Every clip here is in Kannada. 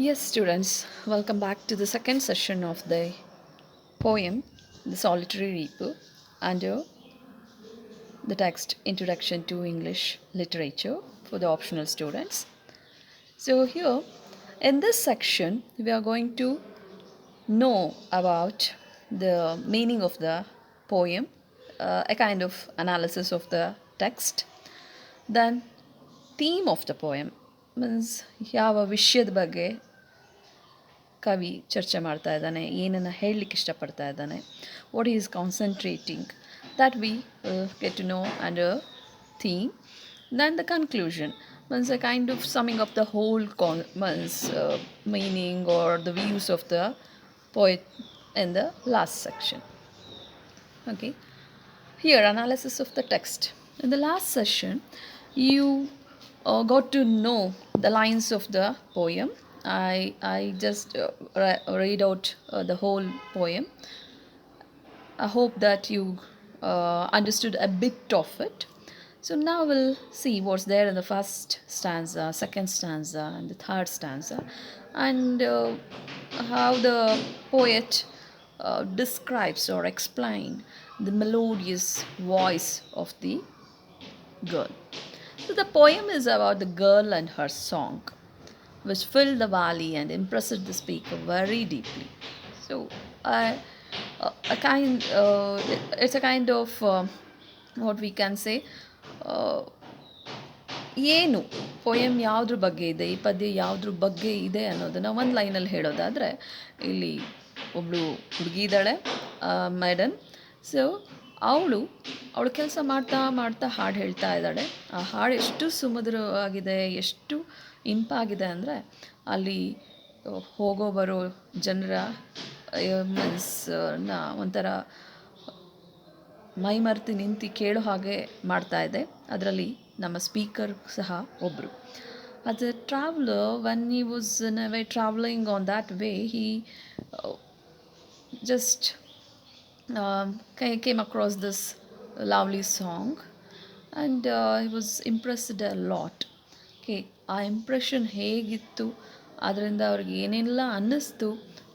Yes, students, welcome back to the second session of the poem The Solitary Reaper under the text Introduction to English Literature for the optional students. So, here in this section, we are going to know about the meaning of the poem, a kind of analysis of the text, then theme of the poem means ಯಾವ ವಿಷಯದ ಬಗ್ಗೆ ಕವಿ ಚರ್ಚೆ ಮಾಡ್ತಾ ಇದ್ದಾನೆ, ಏನನ್ನು ಹೇಳಲಿಕ್ಕೆ ಇಷ್ಟಪಡ್ತಾ ಇದ್ದಾನೆ, what is concentrating, that we get to know under theme. Then the conclusion means a kind of summing up the whole meaning or the views of the poet in the last section. Okay, here analysis of the text. In the last session you got to know the lines of the poem. I just read out the whole poem. I hope that you understood a bit of it. So now we'll see what's there in the first stanza, second stanza, and the third stanza, and how the poet describes or explains the melodious voice of the girl. So the poem is about the girl and her song, which filled the valley and impressed the speaker very deeply. So, it's a kind of what we can say. ಏನು ಪೊಯಮ್ ಯಾವುದ್ರ ಬಗ್ಗೆ ಇದೆ, ಈ ಪದ್ಯ ಯಾವುದ್ರ ಬಗ್ಗೆ ಇದೆ ಅನ್ನೋದನ್ನು ಒಂದು ಲೈನಲ್ಲಿ ಹೇಳೋದಾದರೆ, ಇಲ್ಲಿ ಒಬ್ಬಳು ಹುಡುಗಿ ಇದ್ದಾಳೆ, ಮೇಡನ್. ಸೊ ಅವಳು ಕೆಲಸ ಮಾಡ್ತಾ ಮಾಡ್ತಾ ಹಾಡು ಹೇಳ್ತಾ ಇದ್ದಾಳೆ. ಆ ಹಾಡು ಎಷ್ಟು ಸುಮಧುರವಾಗಿದೆ, ಎಷ್ಟು ಇಂಪಾಗಿದೆ ಅಂದರೆ ಅಲ್ಲಿ ಹೋಗೋ ಬರೋ ಜನರ ಮನಸ್ಸನ್ನ ಒಂಥರ ಮೈಮರೆತು ನಿಂತು ಕೇಳೋ ಹಾಗೆ ಮಾಡ್ತಾ ಇದೆ. ಅದರಲ್ಲಿ ನಮ್ಮ ಸ್ಪೀಕರ್ ಸಹ ಒಬ್ಬರು. As a traveler, when he was in a way traveling on that way, he just came across this lovely song, and he was impressed a lot. Okay, ಆ ಇಂಪ್ರೆಷನ್ ಹೇಗಿತ್ತು, ಅದರಿಂದ ಅವ್ರಿಗೆ ಏನೆಲ್ಲ ಅನ್ನಿಸ್ತು,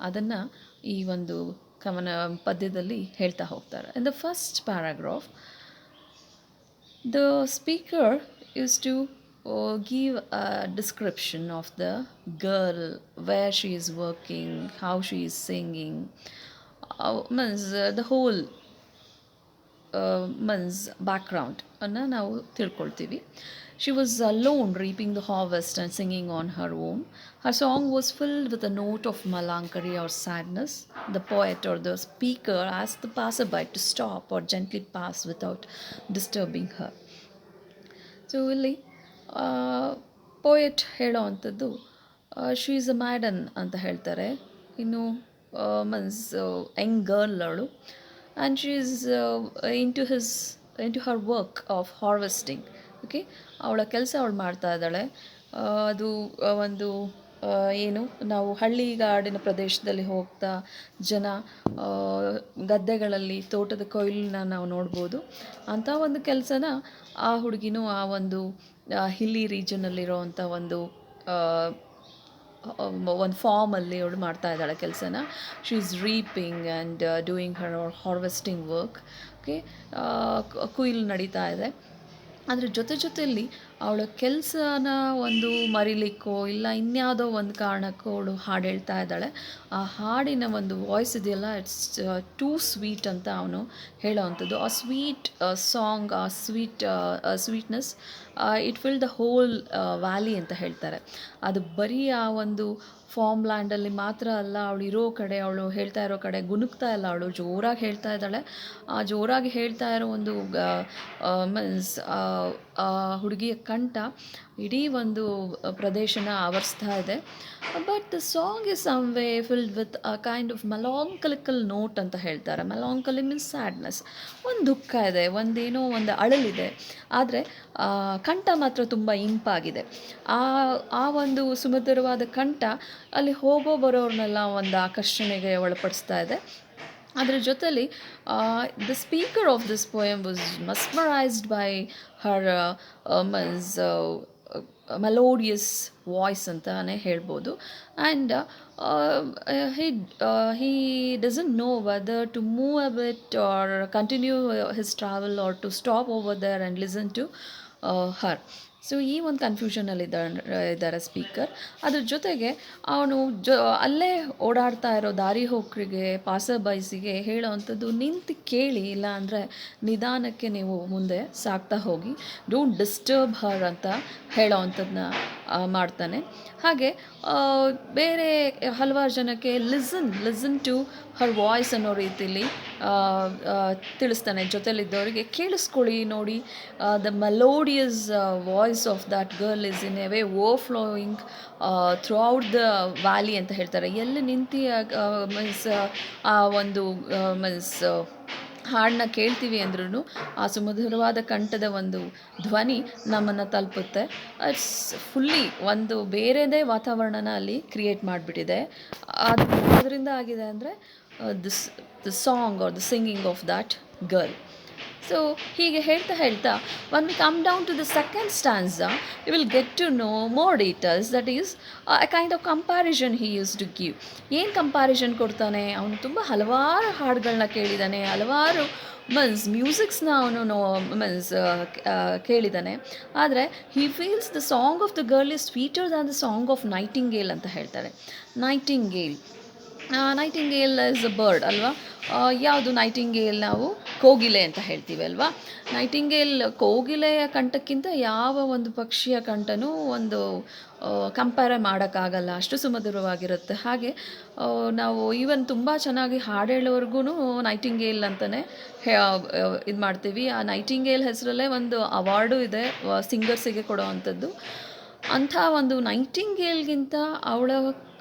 ಅದನ್ನು ಈ ಒಂದು ಪದ್ಯದಲ್ಲಿ ಹೇಳ್ತಾ ಹೋಗ್ತಾರೆ. In the first paragraph, the speaker is to give a description of the girl, where she is working, how she is singing, means the whole means background ಅನ್ನು ನಾವು ತಿಳ್ಕೊಳ್ತೀವಿ. She was alone reaping the harvest and singing on her own. Her song was filled with a note of melancholy or sadness. The poet or the speaker asked the passerby to stop or gently pass without disturbing her. So ಇಲ್ಲಿ ಪೋಯೆಟ್ ಹೇಳೋ ಅಂಥದ್ದು, ಶಿ ಈಸ್ ಅ ಮ್ಯಾಡನ್ ಅಂತ ಹೇಳ್ತಾರೆ. ಇನ್ನು ಮೀನ್ಸ್ ಯಂಗ್ ಗರ್ಲ್ ಅವಳು, and she is into her work of harvesting. Okay, ಅವಳ ಕೆಲಸ ಅವಳು ಮಾಡ್ತಾ ಇದ್ದಾಳೆ. ಅದು ಒಂದು ಏನು, ನಾವು ಹಳ್ಳಿಗಾಡಿನ ಪ್ರದೇಶದಲ್ಲಿ ಹೋಗ್ತಾ ಜನ ಗದ್ದೆಗಳಲ್ಲಿ ತೋಟದ ಕೊಯ್ಲನ್ನ ನಾವು ನೋಡ್ಬೋದು. ಅಂಥ ಒಂದು ಕೆಲಸನ ಆ ಹುಡುಗಿನೂ ಆ ಒಂದು ಹಿಲ್ಲಿ ರೀಜನಲ್ಲಿರೋ ಅಂಥ ಒಂದು ಫಾರ್ಮಲ್ಲಿ ಅವಳು ಮಾಡ್ತಾ ಇದ್ದಾಳೆ ಕೆಲಸನ. She is reaping and doing Har harvesting work. Okay, ಕೊಯ್ಲು ನಡೀತಾ ಇದೆ. ಅದರ ಜೊತೆಯಲ್ಲಿ ಅವಳ ಕೆಲಸನ ಒಂದು ಮರಿಲಿಕ್ಕೋ ಇಲ್ಲ ಇನ್ಯಾವುದೋ ಒಂದು ಕಾರಣಕ್ಕೋ ಅವಳು ಹಾಡು ಹೇಳ್ತಾ ಇದ್ದಾಳೆ. ಆ ಹಾಡಿನ ಒಂದು ವಾಯ್ಸ್ ಇದೆಯಲ್ಲ, ಇಟ್ಸ್ ಟೂ ಸ್ವೀಟ್ ಅಂತ ಅವನು ಹೇಳೋ ಅಂಥದ್ದು. ಆ ಸ್ವೀಟ್ ಸಾಂಗ್, ಆ sweetness it fill the whole valley ಅಂತ ಹೇಳ್ತಾರೆ. ಅದು ಬರೀ ಆ ಒಂದು ಫಾರ್ಮ್ ಲ್ಯಾಂಡಲ್ಲಿ ಮಾತ್ರ ಅಲ್ಲ, ಅವಳು ಇರೋ ಕಡೆ, ಅವಳು ಹೇಳ್ತಾ ಇರೋ ಕಡೆ ಗುನುಕ್ತಾ ಇಲ್ಲ, ಅವಳು ಜೋರಾಗಿ ಹೇಳ್ತಾ ಇದ್ದಾಳೆ. ಆ ಜೋರಾಗಿ ಹೇಳ್ತಾ ಇರೋ ಒಂದು ಮೀನ್ಸ್ ಹುಡುಗಿಯ ಕಂಠ ಇಡೀ ಒಂದು ಪ್ರದೇಶನ ಆವರಿಸ್ತಾ ಇದೆ. But the song is some way filled with a kind of melancholical note ಅಂತ ಹೇಳ್ತಾರೆ. Melancholy means sadness. ಒಂದು ದುಃಖ ಇದೆ, ಒಂದೇನೋ ಒಂದು ಅಳಲಿದೆ, ಆದರೆ ಕಂಠ ಮಾತ್ರ ತುಂಬ ಇಂಪಾಗಿದೆ. ಆ ಒಂದು ಸುಮಧುರವಾದ ಕಂಠ ಅಲ್ಲಿ ಹೋಗೋ ಬರೋರ್ನೆಲ್ಲ ಒಂದು ಆಕರ್ಷಣೆಗೆ ಒಳಪಡಿಸ್ತಾ ಇದೆ. ಅದರ ಜೊತೆಲಿ the speaker of this poem was mesmerised by her means melodious voice ಅಂತಲೇ ಹೇಳ್ಬೋದು. And he he doesn't know whether to move a bit or continue his travel or to stop over there and listen to her. So ಈ ಒಂದು ಕನ್ಫ್ಯೂಷನಲ್ಲಿ ಇದ್ದಾರೆ ಸ್ಪೀಕರ್. ಅದ್ರ ಜೊತೆಗೆ ಅವನು ಅಲ್ಲೇ ಓಡಾಡ್ತಾ ಇರೋ ದಾರಿ ಹೋಕರಿಗೆ, ಪಾಸರ್ ಬೈಸಿಗೆ ಹೇಳೋ ಅಂಥದ್ದು ನಿಂತು ಕೇಳಿ, ಇಲ್ಲ ಅಂದರೆ ನಿಧಾನಕ್ಕೆ ನೀವು ಮುಂದೆ ಸಾಗ್ತಾ ಹೋಗಿ, ಡೋಂಟ್ ಡಿಸ್ಟರ್ಬ್ ಹರ್ ಅಂತ ಹೇಳೋ ಅಂಥದ್ದನ್ನ ಮಾಡ್ತಾನೆ. ಹಾಗೆ ಬೇರೆ ಹಲವಾರು ಜನಕ್ಕೆ ಲಿಸನ್ ಟು ಹರ್ ವಾಯ್ಸ್ ಅನ್ನೋ ರೀತಿಲಿ ತಿಳಿಸ್ತಾನೆ. ಜೊತೆಲಿದ್ದವರಿಗೆ ಕೇಳಿಸ್ಕೊಳ್ಳಿ ನೋಡಿ, the melodious voice of that girl is in a way overflowing throughout the valley ಅಂತ ಹೇಳ್ತಾರೆ. ಎಲ್ಲಿ ನಿಂತು ಮೀನ್ಸ್ ಆ ಒಂದು ಮೀನ್ಸ್ ಹಾಡನ್ನ ಕೇಳ್ತೀವಿ ಅಂದ್ರೂ ಆ ಸುಮಧುರವಾದ ಕಂಠದ ಒಂದು ಧ್ವನಿ ನಮ್ಮನ್ನು ತಲುಪುತ್ತೆ. ಇಟ್ಸ್ ಫುಲ್ಲಿ ಒಂದು ಬೇರೆದೇ ವಾತಾವರಣನ ಅಲ್ಲಿ ಕ್ರಿಯೇಟ್ ಮಾಡಿಬಿಟ್ಟಿದೆ. ಅದು ಅದರಿಂದ ಆಗಿದೆ ಅಂದರೆ the song are the singing of that girl. So ಹೀಗೆ ಹೇಳ್ತಾ when we come down to the second stanza, you will get to know more details. That is a kind of comparison he used to give. ಏನು ಕಂಪ್ಯಾರಿಸನ್ ಕೊಡ್ತಾನೆ, ಅವನು ತುಂಬ ಹಲವಾರು ಹಾಡುಗಳನ್ನ ಕೇಳಿದ್ದಾನೆ, ಹಲವಾರು ಮ್ಯೂಸಿಕ್ಸ್ನ ಅವನು ಕೇಳಿದ್ದಾನೆ. ಆದರೆ he feels the song of the girl is sweeter than the song of Nightingale ಅಂತ ಹೇಳ್ತಾರೆ. ನೈಟಿಂಗೇಲ್ ಇಸ್ ಅ ಬರ್ಡ್ ಅಲ್ವಾ. ಯಾವುದು ನೈಟಿಂಗೇಲ್? ನಾವು ಕೋಗಿಲೆ ಅಂತ ಹೇಳ್ತೀವಿ ಅಲ್ವಾ. ನೈಟಿಂಗೇಲ್ ಕೋಗಿಲೆಯ ಕಂಠಕ್ಕಿಂತ ಯಾವ ಒಂದು ಪಕ್ಷಿಯ ಕಂಠನೂ ಒಂದು ಕಂಪೇರ್ ಮಾಡೋಕ್ಕಾಗಲ್ಲ, ಅಷ್ಟು ಸುಮಧುರವಾಗಿರುತ್ತೆ. ಹಾಗೆ ನಾವು ಈವನ್ ತುಂಬ ಚೆನ್ನಾಗಿ ಹಾಡು ಹೇಳೋರ್ಗೂ ನೈಟಿಂಗೇಲ್ ಅಂತಲೇ ಇದು ಮಾಡ್ತೀವಿ. ಆ ನೈಟಿಂಗೇಲ್ ಹೆಸರಲ್ಲೇ ಒಂದು ಅವಾರ್ಡು ಇದೆ ಸಿಂಗರ್ಸಿಗೆ ಕೊಡೋ ಅಂಥದ್ದು. ಅಂಥ ಒಂದು ನೈಟಿಂಗೇಲ್ಗಿಂತ ಅವಳ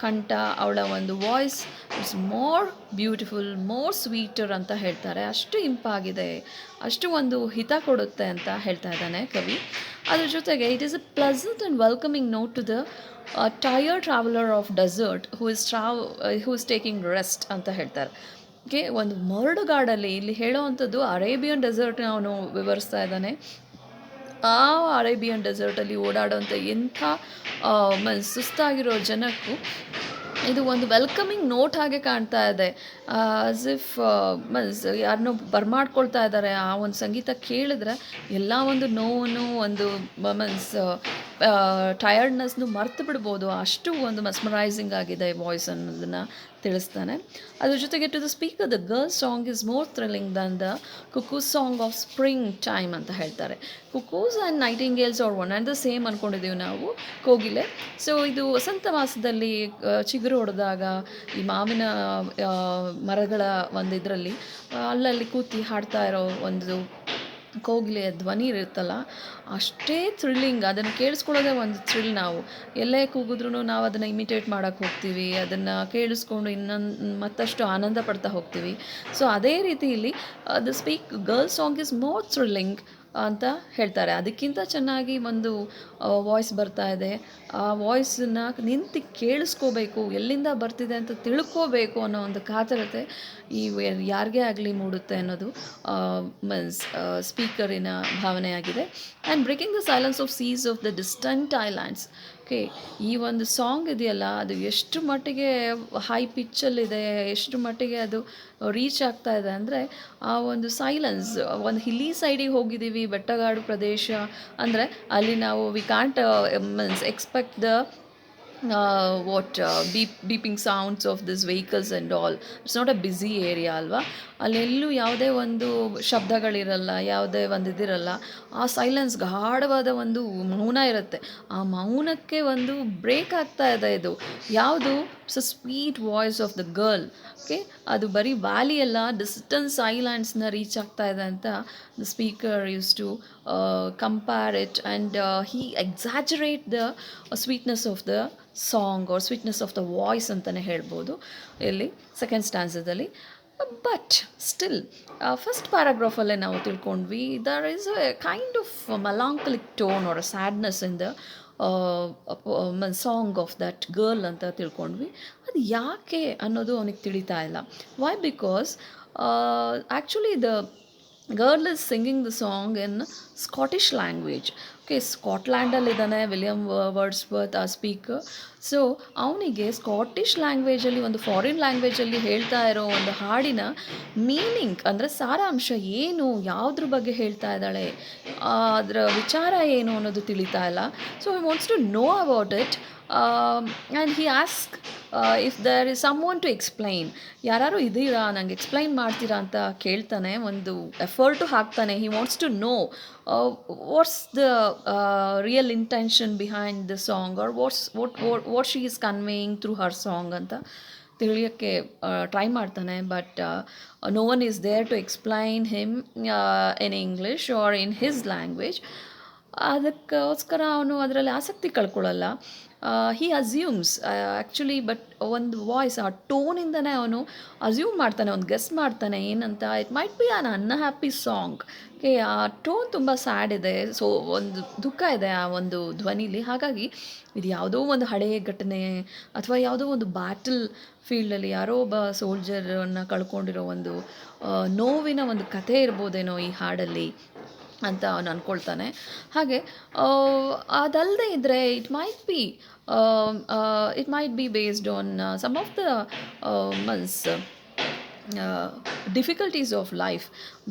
ಕಂಠ, ಅವಳ ಒಂದು voice it's more beautiful, more sweeter ಅಂತ ಹೇಳ್ತಾರೆ. ಅಷ್ಟು ಇಂಪಾಗಿದೆ, ಅಷ್ಟು ಒಂದು ಹಿತ ಕೊಡುತ್ತೆ ಅಂತ ಹೇಳ್ತಾ ಇದ್ದಾನೆ ಕವಿ. ಅದ್ರ ಜೊತೆಗೆ it is a pleasant and welcoming note to the tired traveller of desert who is taking rest ಅಂತ ಹೇಳ್ತಾರೆ. ಒಂದು ಮರಡುಗಾಡಲ್ಲಿ ಇಲ್ಲಿ ಹೇಳೋ ಅಂಥದ್ದು ಅರೇಬಿಯನ್ ಡೆಸರ್ಟ್ನ ಅವನು ವಿವರಿಸ್ತಾ ಇದ್ದಾನೆ. ಆ ಅರೇಬಿಯನ್ ಡೆಸರ್ಟಲ್ಲಿ ಓಡಾಡೋಂಥ ಎಂಥ ಸುಸ್ತಾಗಿರೋ ಜನಕ್ಕೂ ಇದು ಒಂದು ವೆಲ್ಕಮಿಂಗ್ ನೋಟ್ ಹಾಗೆ ಕಾಣ್ತಾ ಇದೆ. ಆಸ್ ಇಫ್ ಯಾರನ್ನೋ ಬರ್ಮಾಡ್ಕೊಳ್ತಾ ಇದ್ದಾರೆ. ಆ ಒಂದು ಸಂಗೀತ ಕೇಳಿದ್ರೆ ಎಲ್ಲ ಒಂದು ನೋವನ್ನು, ಒಂದು ಟಯರ್ಡ್ನೆಸ್ನು ಮರ್ತು ಬಿಡ್ಬೋದು. ಅಷ್ಟು ಒಂದು ಮೆಸ್ಮರೈಸಿಂಗ್ ಆಗಿದೆ ವಾಯ್ಸ್ ಅನ್ನೋದನ್ನು ತಿಳಿಸ್ತಾನೆ. ಅದ್ರ ಜೊತೆಗೆ to the speaker the girl song is more thrilling than the cuckoos song of spring time ಅಂತ ಹೇಳ್ತಾರೆ. Cuckoos and nightingales are one and the same ಅಂದ್ಕೊಂಡಿದ್ದೀವಿ ನಾವು, ಕೋಗಿಲೆ. ಸೊ ಇದು ವಸಂತ ಮಾಸದಲ್ಲಿ ಚಿಗುರು ಹೊಡೆದಾಗ ಈ ಮಾವಿನ ಮರಗಳ ಒಂದು ಇದರಲ್ಲಿ ಅಲ್ಲಲ್ಲಿ ಕೂತಿ ಹಾಡ್ತಾ ಇರೋ ಒಂದು ಕೋಗಿಲೆಯ ಧ್ವನಿ ಇರುತ್ತಲ್ಲ, ಅಷ್ಟೇ ಥ್ರಿಲ್ಲಿಂಗ್. ಅದನ್ನು ಕೇಳಿಸ್ಕೊಳ್ಳೋದೇ ಒಂದು ಥ್ರಿಲ್. ನಾವು ಎಲ್ಲೇ ಕೂಗಿದ್ರೂ ನಾವು ಅದನ್ನು ಇಮಿಟೇಟ್ ಮಾಡೋಕ್ಕೆ ಹೋಗ್ತೀವಿ, ಅದನ್ನು ಕೇಳಿಸ್ಕೊಂಡು ಇನ್ನೊಂದು ಮತ್ತಷ್ಟು ಆನಂದ ಪಡ್ತಾ ಹೋಗ್ತೀವಿ. ಸೊ ಅದೇ ರೀತಿ ಇಲ್ಲಿ the girl song is more thrilling ಅಂತ ಹೇಳ್ತಾರೆ. ಅದಕ್ಕಿಂತ ಚೆನ್ನಾಗಿ ಒಂದು ವಾಯ್ಸ್ ಬರ್ತಾ ಇದೆ. ಆ ವಾಯ್ಸನ್ನು ನಿಂತು ಕೇಳಿಸ್ಕೋಬೇಕು, ಎಲ್ಲಿಂದ ಬರ್ತಿದೆ ಅಂತ ತಿಳ್ಕೋಬೇಕು ಅನ್ನೋ ಒಂದು ಕಾತರತೆ ಈ ಯಾರಿಗೇ ಆಗಲಿ ಮೂಡುತ್ತೆ ಅನ್ನೋದು ಸ್ಪೀಕರಿನ ಭಾವನೆಯಾಗಿದೆ. And breaking the silence of seas of the distant islands. ಈ ಒಂದು ಸಾಂಗ್ ಇದೆಯಲ್ಲ, ಅದು ಎಷ್ಟು ಮಟ್ಟಿಗೆ ಹೈ ಪಿಚ್ಚಲ್ಲಿದೆ, ಎಷ್ಟು ಮಟ್ಟಿಗೆ ಅದು ರೀಚ್ ಆಗ್ತಾ ಇದೆ ಅಂದರೆ, ಆ ಒಂದು ಸೈಲೆನ್ಸ್. ಒಂದು ಹಿಲ್ಲಿ ಸೈಡಿಗೆ ಹೋಗಿದ್ದೀವಿ, ಬೆಟ್ಟಗಾಡು ಪ್ರದೇಶ ಅಂದರೆ ಅಲ್ಲಿ ನಾವು we can't expect the beeping sounds of these vehicles and all. It's not a busy area ಅಲ್ವಾ. ಅಲ್ಲೆಲ್ಲೂ ಯಾವುದೇ ಒಂದು ಶಬ್ದಗಳಿರಲ್ಲ, ಯಾವುದೇ ಒಂದು ಇದಿರಲ್ಲ. ಆ ಸೈಲೆನ್ಸ್, ಗಾಢವಾದ ಒಂದು ಮೌನ ಇರುತ್ತೆ. ಆ ಮೌನಕ್ಕೆ ಒಂದು ಬ್ರೇಕ್ ಆಗ್ತಾ ಇದೆ. ಇದು ಯಾವುದು? It's a sweet voice of the girl. ಅದು ಬರೀ ವ್ಯಾಲಿ ಅಲ್ಲ, ಡಿಸ್ಟೆನ್ಸ್ ಐಲ್ಯಾಂಡ್ಸ್ನ ರೀಚ್ ಆಗ್ತಾ ಇದೆ ಅಂತ the speaker use to compare it and he exaggerate the sweetness of the song or sweetness of the voice ಅಂತಲೇ ಹೇಳ್ಬೋದು ಇಲ್ಲಿ ಸೆಕೆಂಡ್ ಸ್ಟ್ಯಾನ್ಸದಲ್ಲಿ. ಬಟ್ ಸ್ಟಿಲ್ ಫಸ್ಟ್ ಪ್ಯಾರಾಗ್ರಾಫಲ್ಲೇ ನಾವು ತಿಳ್ಕೊಂಡ್ವಿ, there is a kind of melancholic tone or a sadness in the song of that girl ಅಂತ ತಿಳ್ಕೊಂಡ್ವಿ. ಅದು ಯಾಕೆ ಅನ್ನೋದು ಅವನಿಗೆ ತಿಳಿತಾ ಇಲ್ಲ. Why? Because actually the girl is singing the song in Scottish language. Okay, ಸ್ಕಾಟ್ಲ್ಯಾಂಡಲ್ಲಿದ್ದಾನೆ William Wordsworth ಆ ಸ್ಪೀಕರ್. ಸೊ ಅವನಿಗೆ ಸ್ಕಾಟಿಷ್ ಲ್ಯಾಂಗ್ವೇಜಲ್ಲಿ, ಒಂದು ಫಾರಿನ್ ಲ್ಯಾಂಗ್ವೇಜಲ್ಲಿ ಹೇಳ್ತಾ ಇರೋ ಒಂದು ಹಾಡಿನ ಮೀನಿಂಗ್ ಅಂದರೆ ಸಾರಾಂಶ ಏನು, ಯಾವುದ್ರ ಬಗ್ಗೆ ಹೇಳ್ತಾ ಇದ್ದಾಳೆ, ಅದರ ವಿಚಾರ ಏನು ಅನ್ನೋದು ತಿಳಿತಾ ಇಲ್ಲ. So he wants to know about it. And he ask if there is someone to explain, ಯಾರು ಇದ್ದೀರಾ ನಂಗೆ ಎಕ್ಸ್ಪ್ಲೈನ್ ಮಾಡ್ತೀರಾ ಅಂತ ಕೇಳ್ತಾನೆ, ಒಂದು ಎಫರ್ಟು ಹಾಕ್ತಾನೆ. He wants to know what's the real intention behind the song, or what she is conveying through her song ಅಂತ ತಿಳಿಯೋಕ್ಕೆ ಟ್ರೈ ಮಾಡ್ತಾನೆ. But no one is there to explain him in English or in his language. ಅದಕ್ಕೋಸ್ಕರ ಅವನು ಅದರಲ್ಲಿ ಆಸಕ್ತಿ ಕಳ್ಕೊಳ್ಳಲ್ಲ. ಹಿ ಅಸ್ಯೂಮ್ಸ್ ಆ್ಯಕ್ಚುಲಿ, ಬಟ್ ಒಂದು ವಾಯ್ಸ್, ಆ ಟೋನಿಂದನೇ ಅವನು ಅಸ್ಯೂಮ್ ಮಾಡ್ತಾನೆ, ಒಂದು ಗೆಸ್ ಮಾಡ್ತಾನೆ ಏನಂತ. It might be an unhappy song. Okay, ಆ ಟೋನ್ ತುಂಬ ಸ್ಯಾಡ್ ಇದೆ, ಸೊ ಒಂದು ದುಃಖ ಇದೆ ಆ ಒಂದು ಧ್ವನಿಲಿ. ಹಾಗಾಗಿ ಇದು ಯಾವುದೋ ಒಂದು ಹಳೆಯ ಘಟನೆ ಅಥವಾ ಯಾವುದೋ ಒಂದು ಬ್ಯಾಟಲ್ ಫೀಲ್ಡಲ್ಲಿ ಯಾರೋ ಒಬ್ಬ ಸೋಲ್ಜರನ್ನು ಕಳ್ಕೊಂಡಿರೋ ಒಂದು ನೋವಿನ ಒಂದು ಕಥೆ ಇರ್ಬೋದೇನೋ ಈ ಹಾಡಲ್ಲಿ ಅಂತ ಅವನು ಅಂದ್ಕೊಳ್ತಾನೆ. ಹಾಗೆ ಅದಲ್ಲದೆ ಇದ್ದರೆ it might be based on some of the man's difficulties of life.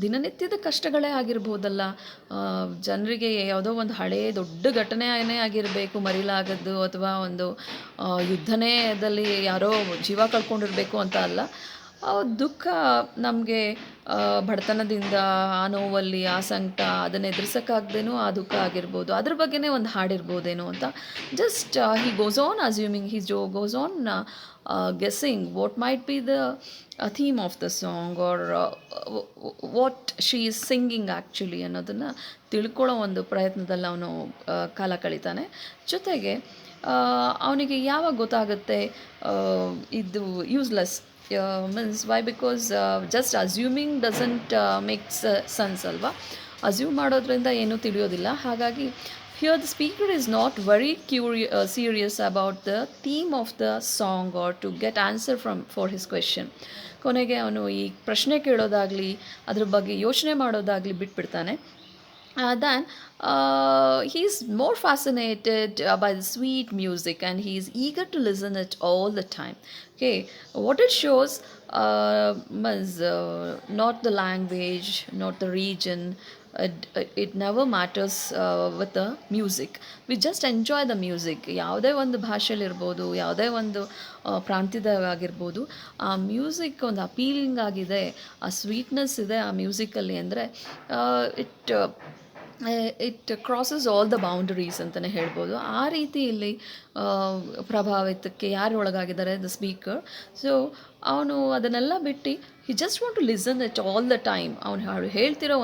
ದಿನನಿತ್ಯದ ಕಷ್ಟಗಳೇ ಆಗಿರ್ಬೋದಲ್ಲ. ಜನರಿಗೆ ಯಾವುದೋ ಒಂದು ಹಳೆಯ ದೊಡ್ಡ ಘಟನೆಯೇ ಆಗಿರಬೇಕು ಮರಿಲಾಗದ್ದು, ಅಥವಾ ಒಂದು ಯುದ್ಧನೇದಲ್ಲಿ ಯಾರೋ ಜೀವ ಕಳ್ಕೊಂಡಿರಬೇಕು ಅಂತ ಅಲ್ಲ. ದುಃಖ ನಮಗೆ ಬಡತನದಿಂದ, ಆ ನೋವಲ್ಲಿ, ಆ ಸಂಕಟ, ಅದನ್ನು ಎದುರಿಸೋಕ್ಕಾಗ್ದೇನೋ ಆ ದುಃಖ ಆಗಿರ್ಬೋದು, ಅದ್ರ ಬಗ್ಗೆನೇ ಒಂದು ಹಾಡಿರ್ಬೋದೇನೋ ಅಂತ. Just he goes on assuming, goes on guessing what might be the theme of the song, or what she is singing actually ಅನ್ನೋದನ್ನು ತಿಳ್ಕೊಳ್ಳೋ ಒಂದು ಪ್ರಯತ್ನದಲ್ಲಿ ಅವನು ಕಾಲ ಕಳೀತಾನೆ. ಜೊತೆಗೆ ಅವನಿಗೆ ಯಾವಾಗ ಗೊತ್ತಾಗುತ್ತೆ ಇದು useless, means why, because just assuming doesn't makes sense ಅಲ್ವಾ. ಅಸ್ಯೂಮ್ ಮಾಡೋದ್ರಿಂದ ಏನೂ ತಿಳಿಯೋದಿಲ್ಲ. ಹಾಗಾಗಿ here the speaker is not very serious about the theme of the song or to get answer for his question. ಕೊನೆಗೆ ಅವನು ಈ ಪ್ರಶ್ನೆ ಕೇಳೋದಾಗಲಿ ಅದ್ರ ಬಗ್ಗೆ ಯೋಚನೆ ಮಾಡೋದಾಗಲಿ ಬಿಟ್ಬಿಡ್ತಾನೆ. Then he is more fascinated by the sweet music, and he is eager to listen it all the time. Okay, what it shows is not the language, not the region. It never matters with the music. We just enjoy the music. ಯಾವುದೇ ಒಂದು ಭಾಷೆಯಲ್ಲಿರ್ಬೋದು, ಯಾವುದೇ ಒಂದು ಪ್ರಾಂತ್ಯದಾಗಿರ್ಬೋದು, ಆ ಮ್ಯೂಸಿಕ್ ಒಂದು ಅಪೀಲಿಂಗ್ ಆಗಿದೆ, ಆ ಸ್ವೀಟ್ನೆಸ್ ಇದೆ ಆ ಮ್ಯೂಸಿಕಲ್ಲಿ ಅಂದರೆ it crosses all the boundaries ಅಂತಲೇ ಹೇಳ್ಬೋದು. ಆ ರೀತಿ ಇಲ್ಲಿ ಪ್ರಭಾವಿತಕ್ಕೆ ಯಾರು ಒಳಗಾಗಿದ್ದಾರೆ, ದ ಸ್ಪೀಕರ್. ಸೊ ಅವನು ಅದನ್ನೆಲ್ಲ ಬಿಟ್ಟು he just want to listen it all the time. ಅವನು ಹೇಳ್ತಿರೋ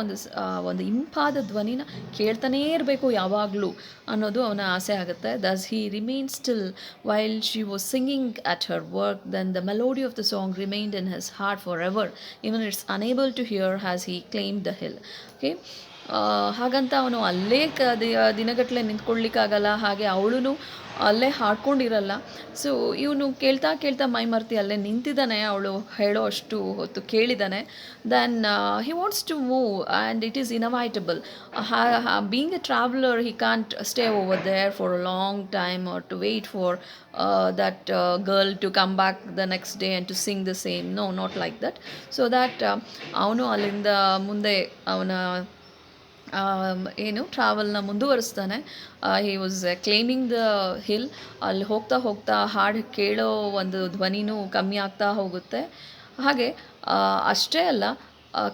ಒಂದು ಇಂಪಾದ ಧ್ವನಿನ ಕೇಳ್ತಾನೇ ಇರಬೇಕು ಯಾವಾಗಲೂ ಅನ್ನೋದು ಅವನ ಆಸೆ ಆಗುತ್ತೆ. Thus he remain still while she was singing at her work, then the melody of the song remained in his heart for ever, even it's unable to hear has he climb the hill. Okay, ಹಾಗಂತ ಅವನು ಅಲ್ಲೇ ದಿನಗಟ್ಟಲೆ ನಿಂತ್ಕೊಳ್ಳಿಕ್ಕಾಗಲ್ಲ, ಹಾಗೆ ಅವಳು ಅಲ್ಲೇ ಹಾಡ್ಕೊಂಡಿರಲ್ಲ. ಸೊ ಇವನು ಕೇಳ್ತಾ ಕೇಳ್ತಾ ಮೈ ಮರ್ತಿ ಅಲ್ಲೇ ನಿಂತಿದ್ದಾನೆ, ಅವಳು ಹೇಳೋ ಅಷ್ಟು ಹೊತ್ತು ಕೇಳಿದ್ದಾನೆ. Then he wants to move and it is inevitable. Being a traveller, he can't stay over there for a long time or to wait for that girl to come back the next day and to sing the same. No, not like that. So that ಅವನು ಅಲ್ಲಿಂದ ಮುಂದೆ ಅವನ ಏನು ಟ್ರಾವೆಲ್ನ ಮುಂದುವರಿಸ್ತಾನೆ. He was climbing the hill. ಅಲ್ಲಿ ಹೋಗ್ತಾ ಹೋಗ್ತಾ ಹಾಡು ಕೇಳೋ ಒಂದು ಧ್ವನಿನೂ ಕಮ್ಮಿ ಆಗ್ತಾ ಹೋಗುತ್ತೆ. ಹಾಗೆ ಅಷ್ಟೇ ಅಲ್ಲ,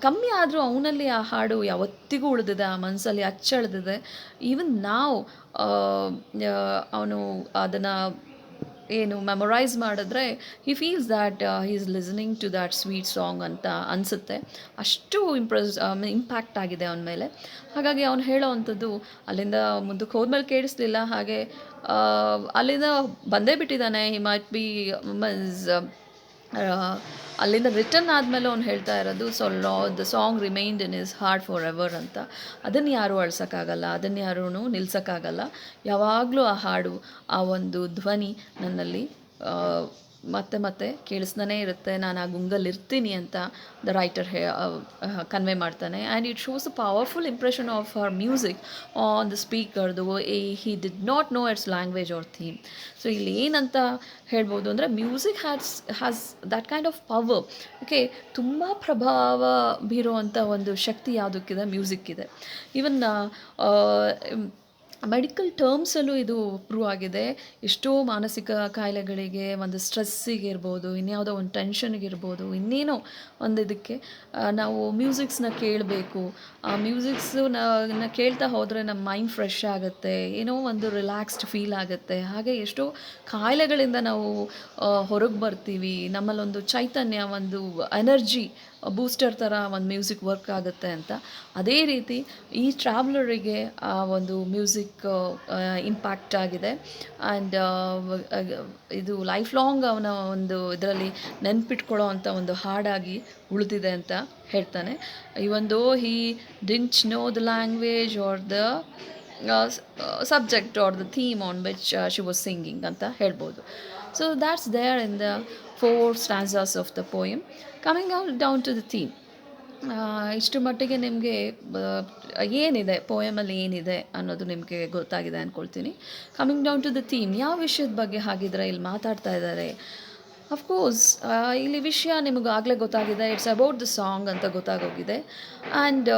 ಕಮ್ಮಿ ಆದರೂ ಅವನಲ್ಲಿ ಆ ಹಾಡು ಯಾವತ್ತಿಗೂ ಉಳಿದಿದೆ, ಆ ಮನಸ್ಸಲ್ಲಿ ಅಚ್ಚಳಿದಿದೆ. ಈವನ್ ನಾವು ಅವನು ಅದನ್ನು ಏನು ಮೆಮೊರೈಸ್ ಮಾಡಿದ್ರೆ he feels that he is listening to that sweet song ಅಂತ ಅನಿಸುತ್ತೆ. ಅಷ್ಟು ಇಂಪ್ಯಾಕ್ಟ್ ಆಗಿದೆ ಅವನ ಮೇಲೆ. ಹಾಗಾಗಿ ಅವನು ಹೇಳೋ ಅಂಥದ್ದು ಅಲ್ಲಿಂದ ಮುಂದಕ್ಕೆ ಹೋದ್ಮೇಲೆ ಕೇಳಿಸ್ಲಿಲ್ಲ, ಹಾಗೆ ಅಲ್ಲಿಂದ ಬಂದೇ ಬಿಟ್ಟಿದ್ದಾನೆ. ಹಿ ಮೈಟ್ ಬಿ ಅಲ್ಲಿಂದ ರಿಟರ್ನ್ ಆದಮೇಲೆ ಅವ್ನು ಹೇಳ್ತಾ ಇರೋದು, so the song remained in is heart for ever ಅಂತ. ಅದನ್ನು ಯಾರೂ ಅಳ್ಸೋಕ್ಕಾಗಲ್ಲ, ಅದನ್ನು ಯಾರೂ ನಿಲ್ಸೋಕ್ಕಾಗಲ್ಲ. ಯಾವಾಗಲೂ ಆ ಹಾಡು, ಆ ಒಂದು ಧ್ವನಿ ನನ್ನಲ್ಲಿ ಮತ್ತೆ ಮತ್ತೆ ಕೇಳಿಸ್ತಾನೇ ಇರುತ್ತೆ, ನಾನು ಆ ಗುಂಗಲ್ಲಿರ್ತೀನಿ ಅಂತ ದ ರೈಟರ್ ಕನ್ವೆ ಮಾಡ್ತಾನೆ. And it shows a powerful impression of her music on the speaker the he did not know its language or theme. So ಇಲ್ಲಿ ಏನಂತ ಹೇಳ್ಬೋದು ಅಂದರೆ music has that kind of power. Okay, ತುಂಬ ಪ್ರಭಾವ ಬೀರುವಂಥ ಒಂದು ಶಕ್ತಿ ಯಾವುದಕ್ಕಿದೆ, ಮ್ಯೂಸಿಕ್ಕಿದೆ. ಈವನ್ ಮೆಡಿಕಲ್ ಟರ್ಮ್ಸಲ್ಲೂ ಇದು ಪ್ರೂವ್ ಆಗಿದೆ. ಎಷ್ಟೋ ಮಾನಸಿಕ ಕಾಯಿಲೆಗಳಿಗೆ, ಒಂದು ಸ್ಟ್ರೆಸ್ಸಿಗೆ ಇರ್ಬೋದು, ಇನ್ಯಾವುದೋ ಒಂದು ಟೆನ್ಷನ್ಗಿರ್ಬೋದು, ಇನ್ನೇನೋ ಒಂದು ಇದಕ್ಕೆ ನಾವು ಮ್ಯೂಸಿಕ್ಸ್ನ ಕೇಳಬೇಕು. ಆ ಮ್ಯೂಸಿಕ್ಸನ್ನ ಕೇಳ್ತಾ ಹೋದರೆ ನಮ್ಮ ಮೈಂಡ್ ಫ್ರೆಶ್ ಆಗುತ್ತೆ, ಏನೋ ಒಂದು ರಿಲ್ಯಾಕ್ಸ್ಡ್ ಫೀಲ್ ಆಗುತ್ತೆ. ಹಾಗೆ ಎಷ್ಟೋ ಕಾಯಿಲೆಗಳಿಂದ ನಾವು ಹೊರಗೆ ಬರ್ತೀವಿ. ನಮ್ಮಲ್ಲೊಂದು ಚೈತನ್ಯ, ಒಂದು ಎನರ್ಜಿ ಬೂಸ್ಟರ್ ಥರ ಒಂದು ಮ್ಯೂಸಿಕ್ ವರ್ಕ್ ಆಗುತ್ತೆ ಅಂತ. ಅದೇ ರೀತಿ ಈ ಟ್ರಾವ್ಲರಿಗೆ ಆ ಒಂದು ಮ್ಯೂಸಿಕ್ ಇಂಪ್ಯಾಕ್ಟ್ ಆಗಿದೆ. ಆ್ಯಂಡ್ ಇದು ಲೈಫ್ ಲಾಂಗ್ ಅವನ ಒಂದು ಇದರಲ್ಲಿ ನೆನ್ಪಿಟ್ಕೊಳ್ಳೋ ಅಂಥ ಒಂದು ಹಾಡಾಗಿ ಉಳಿದಿದೆ ಅಂತ ಹೇಳ್ತಾನೆ. Even though he didn't know the language or the subject or the theme on which she was singing ಅಂತ ಹೇಳ್ಬೋದು. So that's there in the 4 stanzas of the poem. Coming down to the theme, ಇಷ್ಟು ಮಟ್ಟಿಗೆ ನಿಮಗೆ ಏನಿದೆ ಪೋಯಮಲ್ಲಿ ಏನಿದೆ ಅನ್ನೋದು ನಿಮಗೆ ಗೊತ್ತಾಗಿದೆ ಅಂದ್ಕೊಳ್ತೀನಿ. Coming down to the theme, ಯಾವ ವಿಷಯದ ಬಗ್ಗೆ ಹಾಗಿದ್ರೆ ಇಲ್ಲಿ ಮಾತಾಡ್ತಾ ಇದ್ದಾರೆ? ಅಫ್ಕೋರ್ಸ್ ಇಲ್ಲಿ ವಿಷಯ ನಿಮಗೆ ಆಗಲೇ ಗೊತ್ತಾಗಿದೆ. ಇಟ್ಸ್ ಅಬೌಟ್ ದ ಸಾಂಗ್ ಅಂತ ಗೊತ್ತಾಗೋಗಿದೆ. ಆ್ಯಂಡ್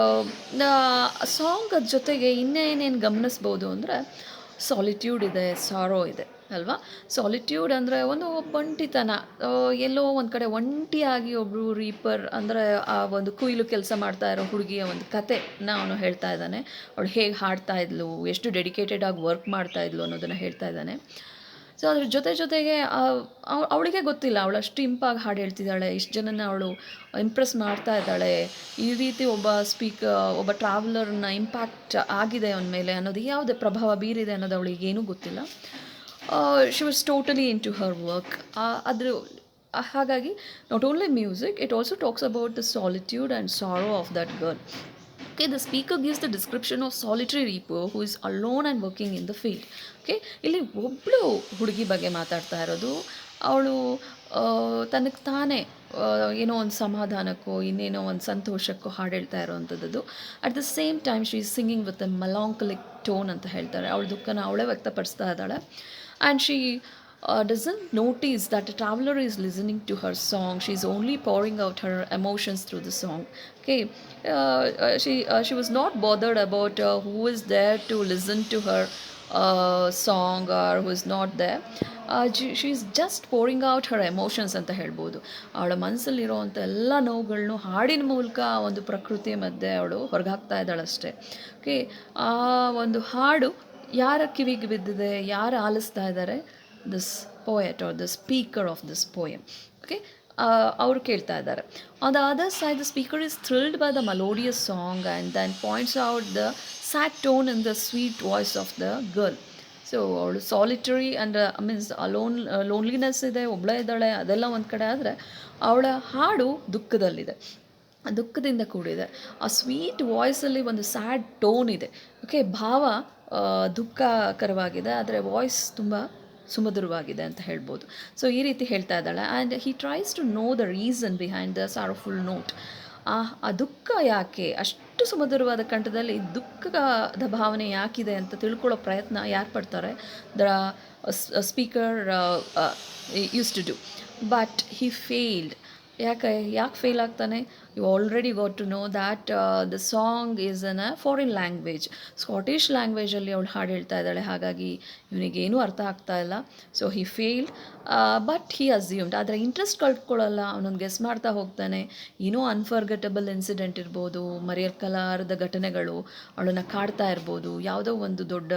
ಸಾಂಗ್ ಜೊತೆಗೆ ಇನ್ನೇನೇನು ಗಮನಿಸ್ಬೋದು ಅಂದರೆ, ಸಾಲಿಟ್ಯೂಡ್ ಇದೆ, ಸಾರೋ ಇದೆ ಅಲ್ವಾ. ಸಾಲಿಟ್ಯೂಡ್ ಅಂದರೆ ಒಂದು ಒಂಟಿತನ, ಎಲ್ಲೋ ಒಂದು ಕಡೆ ಒಂಟಿಯಾಗಿ ಒಬ್ಬರು ರೀಪರ್ ಅಂದರೆ ಆ ಒಂದು ಕುಯ್ಲು ಕೆಲಸ ಮಾಡ್ತಾ ಇರೋ ಹುಡುಗಿಯ ಒಂದು ಕತೆನ ಅವನು ಹೇಳ್ತಾ ಇದ್ದಾನೆ. ಅವಳು ಹೇಗೆ ಹಾಡ್ತಾ ಇದ್ಲು, ಎಷ್ಟು ಡೆಡಿಕೇಟೆಡ್ ಆಗಿ ವರ್ಕ್ ಮಾಡ್ತಾ ಇದ್ಲು ಅನ್ನೋದನ್ನು ಹೇಳ್ತಾ ಇದ್ದಾನೆ. ಸೊ ಅದ್ರ ಜೊತೆಗೆ ಅವಳಿಗೆ ಗೊತ್ತಿಲ್ಲ, ಅವಳು ಅಷ್ಟು ಇಂಪಾಗಿ ಹಾಡು ಹೇಳ್ತಿದ್ದಾಳೆ, ಇಷ್ಟು ಜನನ ಅವಳು ಇಂಪ್ರೆಸ್ ಮಾಡ್ತಾ ಇದ್ದಾಳೆ, ಈ ರೀತಿ ಒಬ್ಬ ಟ್ರಾವೆಲರ್ನ ಇಂಪ್ಯಾಕ್ಟ್ ಆಗಿದೆ ಅವನ ಮೇಲೆ ಅನ್ನೋದು, ಯಾವುದೇ ಪ್ರಭಾವ ಬೀರಿದೆ ಅನ್ನೋದು ಅವಳಿಗೆ ಏನೂ ಗೊತ್ತಿಲ್ಲ. She was totally into her work. ಹಾಗಾಗಿ not only music, it also talks about the solitude and sorrow of that girl. Okay, the speaker gives the description of solitary reaper who is alone and working in the field. Okay, ಇಲ್ಲಿ ಒಬ್ಬಳು ಹುಡುಗಿ ಬಗ್ಗೆ ಮಾತಾಡ್ತಾ ಇರೋದು. ಅವಳು ತನಗೆ ತಾನೇ ಏನೋ ಒಂದು ಸಮಾಧಾನಕ್ಕೋ ಇನ್ನೇನೋ ಒಂದು ಸಂತೋಷಕ್ಕೋ ಹಾಡು ಹೇಳ್ತಾ ಇರೋವಂಥದ್ದು. At the same time she is singing with a melancholic tone ಅಂತ ಹೇಳ್ತಾರೆ. ಅವಳ ದುಃಖನ ಅವಳೇ ವ್ಯಕ್ತಪಡಿಸ್ತಾ ಇದ್ದಾಳೆ. And she doesn't notice that a traveler is listening to her song. She's only pouring out her emotions through the song. Okay, she was not bothered about who is there to listen to her song or who is not there. She is just pouring out her emotions ಅಂತ ಹೇಳ್ಬೋದು. ಅವಳ ಮನಸ್ಸಲ್ಲಿರೋವಂಥ ಎಲ್ಲ ನೋವುಗಳನ್ನು ಹಾಡಿನ ಮೂಲಕ ಒಂದು ಪ್ರಕೃತಿಯ ಮಧ್ಯೆ ಅವಳು ಹೊರಗಾಕ್ತಾ ಇದ್ದಾಳಷ್ಟೇ. ಓಕೆ, ಆ ಒಂದು ಹಾಡು ಯಾರ ಕಿವಿಗೆ ಬಿದ್ದಿದೆ, ಯಾರು ಆಲಿಸ್ತಾ ಇದ್ದಾರೆ? this poet or the speaker of this poem. Okay, ಅವರು ಕೇಳ್ತಾ ಇದ್ದಾರೆ. On the other side, the speaker is thrilled by the melodious song and then points out the sad tone in the sweet voice of the girl. So ಅವಳು ಸಾಲಿಟರಿ ಆ್ಯಂಡ್ ಮೀನ್ಸ್ ಲೋನ್ಲಿನೆಸ್ ಇದೆ, ಒಬ್ಬಳೇ ಇದ್ದಾಳೆ, ಅದೆಲ್ಲ ಒಂದು ಕಡೆ. ಆದರೆ ಅವಳ ಹಾಡು ದುಃಖದಿಂದ ಕೂಡಿದೆ. ಆ ಸ್ವೀಟ್ ವಾಯ್ಸಲ್ಲಿ ಒಂದು ಸ್ಯಾಡ್ ಟೋನ್ ಇದೆ. ಓಕೆ, ಭಾವ ದುಃಖಕರವಾಗಿದೆ, ಆದರೆ ವಾಯ್ಸ್ ತುಂಬ ಸುಮಧುರವಾಗಿದೆ ಅಂತ ಹೇಳ್ಬೋದು. ಸೊ ಈ ರೀತಿ ಹೇಳ್ತಾ ಇದ್ದಾಳೆ. And he tries to know the reason behind the sorrowful note. ಆ ದುಃಖ ಯಾಕೆ, ಅಷ್ಟು ಸುಮಧುರವಾದ ಕಂಠದಲ್ಲಿ ದುಃಖದ ಭಾವನೆ ಯಾಕಿದೆ ಅಂತ ತಿಳ್ಕೊಳ್ಳೋ ಪ್ರಯತ್ನ ಯಾರು ಪಡ್ತಾರೆ? The speaker use to do, but he failed. ಯಾಕೆ ಫೇಲ್ ಆಗ್ತಾನೆ? You already got to know that the song is in a foreign language, Scottish ಲ್ಯಾಂಗ್ವೇಜಲ್ಲಿ ಅವಳು ಹಾಡು ಹೇಳ್ತಾ ಇದ್ದಾಳೆ. ಹಾಗಾಗಿ ಇವನಿಗೇನೂ ಅರ್ಥ ಆಗ್ತಾ ಇಲ್ಲ. So he failed, but he assumed. ಆದರೆ ಇಂಟ್ರೆಸ್ಟ್ ಕಳ್ಕೊಳ್ಳಲ್ಲ, ಅವನೊಂದು ಗೆಸ್ ಮಾಡ್ತಾ ಹೋಗ್ತಾನೆ. ಏನೋ ಅನ್ಫರ್ಗೆಟಬಲ್ ಇನ್ಸಿಡೆಂಟ್ ಇರ್ಬೋದು, ಮರೆಯಲಾರದ ಘಟನೆಗಳು ಅವಳನ್ನು ಕಾಡ್ತಾ ಇರ್ಬೋದು, ಯಾವುದೋ ಒಂದು ದೊಡ್ಡ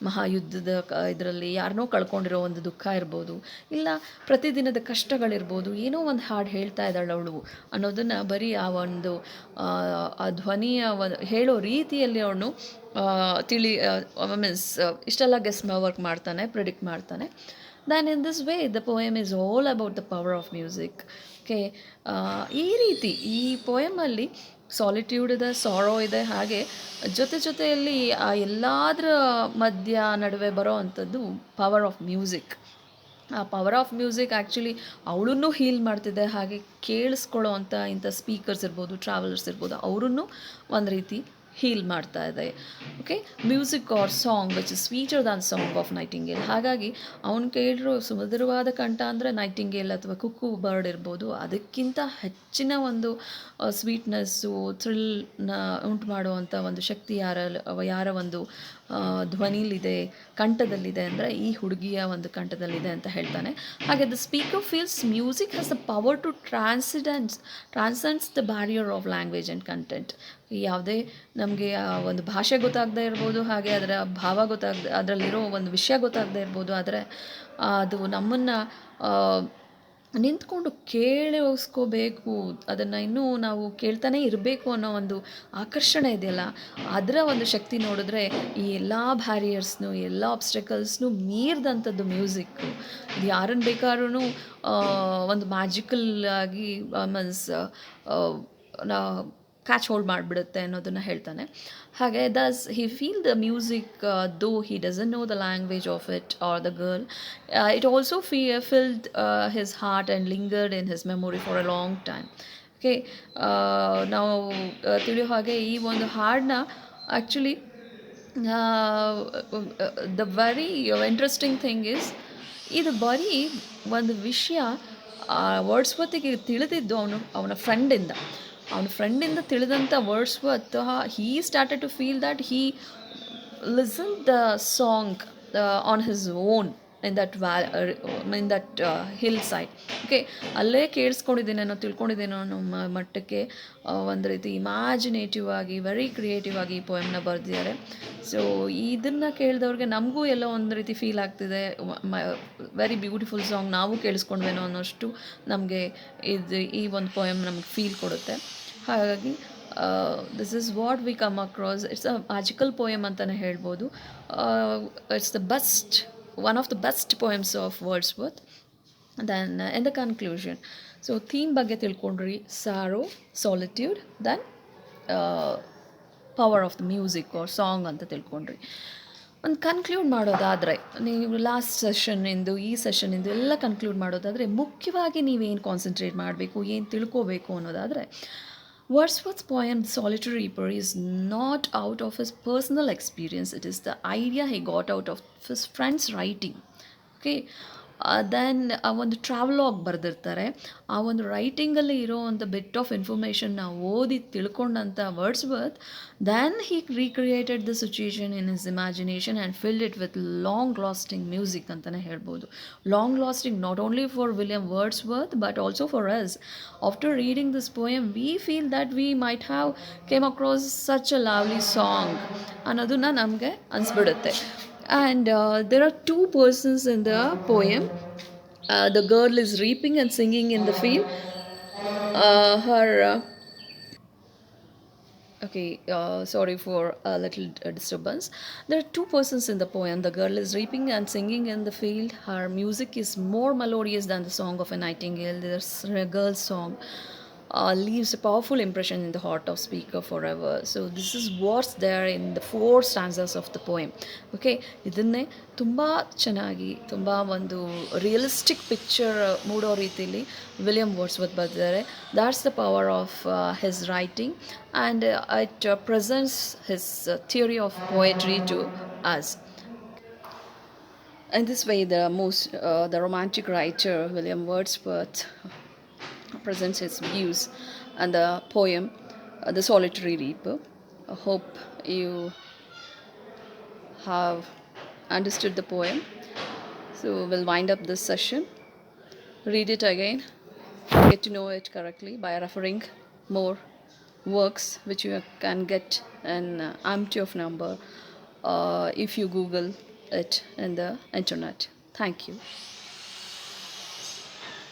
ಮಹಾಯುದ್ಧದ ಇದರಲ್ಲಿ ಯಾರನ್ನೋ ಕಳ್ಕೊಂಡಿರೋ ಒಂದು ದುಃಖ ಇರ್ಬೋದು, ಇಲ್ಲ ಪ್ರತಿದಿನದ ಕಷ್ಟಗಳಿರ್ಬೋದು. ಏನೋ ಒಂದು ಹಾಡು ಹೇಳ್ತಾ ಇದ್ದಾಳೆ ಅವಳು ಅನ್ನೋದನ್ನು ಬರೀ ಆ ಒಂದು ಆ ಧ್ವನಿಯ ಹೇಳೋ ರೀತಿಯಲ್ಲಿ ಅವನು ಮೀನ್ಸ್ ಇಷ್ಟೆಲ್ಲ ಗೆಸ್ ವರ್ಕ್ ಮಾಡ್ತಾನೆ, ಪ್ರಿಡಿಕ್ಟ್ ಮಾಡ್ತಾನೆ. Then in this way the poem is all about the power of music. Okay, ಈ ರೀತಿ ಈ ಪೋಯಮಲ್ಲಿ ಸಾಲಿಟ್ಯೂಡ್ ಇದೆ, ಸಾರೋ ಇದೆ, ಹಾಗೆ ಜೊತೆಯಲ್ಲಿ ಆ ಎಲ್ಲದರ ನಡುವೆ ಬರೋ ಅಂಥದ್ದು ಪವರ್ ಆಫ್ ಮ್ಯೂಸಿಕ್. ಆ ಪವರ್ ಆಫ್ ಮ್ಯೂಸಿಕ್ ಆ್ಯಕ್ಚುಲಿ ಅವಳನ್ನು ಹೀಲ್ ಮಾಡ್ತಿದೆ, ಹಾಗೆ ಕೇಳಿಸ್ಕೊಳ್ಳೋ ಅಂಥ ಇಂಥ ಸ್ಪೀಕರ್ಸ್ ಇರ್ಬೋದು, ಟ್ರಾವೆಲರ್ಸ್ ಇರ್ಬೋದು, ಅವರನ್ನು ಒಂದು ರೀತಿ ಹೀಲ್ ಮಾಡ್ತಾ ಇದೆ. Okay, music or song which is sweeter than song of nightingale. ಹಾಗಾಗಿ ಅವನು ಕೇಳಿರೋ ಸುಮಧುರವಾದ ಕಂಠ ಅಂದರೆ ನೈಟಿಂಗೇಲ್ ಅಥವಾ ಕುಕ್ಕು ಬರ್ಡ್ ಇರ್ಬೋದು, ಅದಕ್ಕಿಂತ ಹೆಚ್ಚಿನ ಒಂದು ಸ್ವೀಟ್ನೆಸ್ಸು, ಥ್ರಿಲ್ನ ಉಂಟು ಮಾಡುವಂಥ ಒಂದು ಶಕ್ತಿ ಯಾರ ಒಂದು ಧ್ವನಿಲಿದೆ, ಕಂಠದಲ್ಲಿದೆ ಅಂದರೆ ಈ ಹುಡುಗಿಯ ಒಂದು ಕಂಠದಲ್ಲಿದೆ ಅಂತ ಹೇಳ್ತಾನೆ. ಹಾಗೆ the speaker feels music has the power to transcends the barrier of language and content. ಯಾವುದೇ ನಮಗೆ ಒಂದು ಭಾಷೆ ಗೊತ್ತಾಗದೇ ಇರ್ಬೋದು, ಹಾಗೆ ಅದರ ಭಾವ ಅದರಲ್ಲಿರೋ ಒಂದು ವಿಷಯ ಗೊತ್ತಾಗದೇ ಇರ್ಬೋದು, ಆದರೆ ಅದು ನಮ್ಮನ್ನು ನಿಂತ್ಕೊಂಡು ಕೇಳಿಸ್ಕೋಬೇಕು, ಅದನ್ನು ಇನ್ನೂ ನಾವು ಕೇಳ್ತಾನೇ ಇರಬೇಕು ಅನ್ನೋ ಒಂದು ಆಕರ್ಷಣೆ ಇದೆಯಲ್ಲ, ಅದರ ಒಂದು ಶಕ್ತಿ ನೋಡಿದ್ರೆ ಈ ಎಲ್ಲ ಬ್ಯಾರಿಯರ್ಸ್ನು, ಎಲ್ಲ ಆಬ್ಸ್ಟಕಲ್ಸ್ನು ಮೀರಿದಂಥದ್ದು ಮ್ಯೂಸಿಕ್ಕು. ಇದು ಯಾರನ್ನು ಬೇಕಾದ್ರೂ ಒಂದು ಮ್ಯಾಜಿಕಲ್ ಆಗಿ ಮೀನ್ಸ್ ನಾ ಕ್ಯಾಚ್ ಹೋಲ್ಡ್ ಮಾಡಿಬಿಡುತ್ತೆ ಅನ್ನೋದನ್ನು ಹೇಳ್ತಾನೆ. ಹಾಗೆ thus he feel the music though he doesn't know the language of it or the girl. It also filled his heart and lingered in his memory for a long time. Okay, ನಾವು ತಿಳಿಯೋ ಹಾಗೆ ಈ ಒಂದು ಹಾಡನ್ನ actually the very interesting thing is, ಇದು ಬರೀ ಒಂದು ವಿಷಯ ವರ್ಡ್ಸ್ವರ್ತಿಗೆ ತಿಳಿದಿದ್ದು ಅವನ ಫ್ರೆಂಡಿಂದ ತಿಳಿದಂಥ Wordsworth. He started to feel that he listen the song on his own in that hill side. Okay, ಅಲ್ಲೇ ಕೇಳಿಸ್ಕೊಂಡಿದ್ದೇನೋ, ತಿಳ್ಕೊಂಡಿದ್ದೇನೋ ಅನ್ನೋ ಮಟ್ಟಕ್ಕೆ ಒಂದು ರೀತಿ ಇಮ್ಯಾಜಿನೇಟಿವ್ ಆಗಿ, ವೆರಿ ಕ್ರಿಯೇಟಿವ್ ಆಗಿ ಈ ಪೋಯಮ್ನ ಬರೆದಿದ್ದಾರೆ. ಸೊ ಇದನ್ನು ಕೇಳಿದವ್ರಿಗೆ ನಮಗೂ ಎಲ್ಲೋ ಒಂದು ರೀತಿ ಫೀಲ್ ಆಗ್ತಿದೆ, ವೆರಿ ಬ್ಯೂಟಿಫುಲ್ ಸಾಂಗ್, ನಾವು ಕೇಳಿಸ್ಕೊಂಡ್ವೇನೋ ಅನ್ನೋಷ್ಟು ನಮಗೆ ಈ ಒಂದು ಪೋಯಮ್ ನಮಗೆ ಫೀಲ್ ಕೊಡುತ್ತೆ. ಹಾಗಾಗಿ this is what we come across. It's a magical poem ಅಂತಲೇ ಹೇಳ್ಬೋದು. It's the best, one of the best poems of Wordsworth. Then in the conclusion, so theme ಬಗ್ಗೆ ತಿಳ್ಕೊಂಡ್ರಿ, sorrow, solitude, then power of the music or song ಅಂತ ತಿಳ್ಕೊಂಡ್ರಿ. ಒಂದು ಕನ್ಕ್ಲೂಡ್ ಮಾಡೋದಾದರೆ, ನೀವು ಲಾಸ್ಟ್ ಸೆಷನ್ನಿಂದು ಈ ಸೆಷನ್ನಿಂದು ಎಲ್ಲ ಕನ್ಕ್ಲೂಡ್ ಮಾಡೋದಾದರೆ, ಮುಖ್ಯವಾಗಿ ನೀವೇನು ಕಾನ್ಸಂಟ್ರೇಟ್ ಮಾಡಬೇಕು, ಏನು ತಿಳ್ಕೋಬೇಕು ಅನ್ನೋದಾದರೆ, Wordsworth's poem Solitary Reaper is not out of his personal experience. It is the idea he got out of his friend's writing. Okay, then ಆ ಒಂದು ಟ್ರಾವಲಾಗ್ ಬರೆದಿರ್ತಾರೆ. ಆ ಒಂದು ರೈಟಿಂಗಲ್ಲಿ ಇರೋ ಒಂದು ಬಿಟ್ ಆಫ್ ಇನ್ಫಾರ್ಮೇಷನ್ನ ಓದಿ ತಿಳ್ಕೊಂಡಂಥ Wordsworth, then he recreated the situation in his imagination and filled it with long lasting music ಅಂತಲೇ ಹೇಳ್ಬೋದು. Long lasting not only for William Wordsworth but also for us. After reading this poem we feel that we might have came across such a lovely song ಅನ್ನೋದನ್ನು ನಮಗೆ ಅನಿಸ್ಬಿಡುತ್ತೆ. And there are two persons in the poem. The girl is reaping and singing in the field. Sorry for a little disturbance. There are two persons in the poem. The girl is reaping and singing in the field. Her music is more melodious than the song of a nightingale. There's a girl's song leaves a powerful impression in the heart of speaker forever. So this is what's there in the 4 stanzas of the poem. Okay, ಇದನ್ನೇ ತುಂಬ ಚೆನ್ನಾಗಿ, ತುಂಬ ಒಂದು ರಿಯಲಿಸ್ಟಿಕ್ ಪಿಕ್ಚರ್ ಮೂಡೋ ರೀತಿಯಲ್ಲಿ ವಿಲಿಯಂ ವರ್ಡ್ಸ್ವರ್ತ್ ಬರೆದಿದ್ದಾರೆ. That's the power of his writing and it presents his theory of poetry to us. In this way, the romantic writer William Wordsworth presents his views and the poem The Solitary Reaper. I hope you have understood the poem. So we'll wind up this session. Read it again, get to know it correctly by referring more works which you can get an empty of number if you Google it in the internet. Thank you.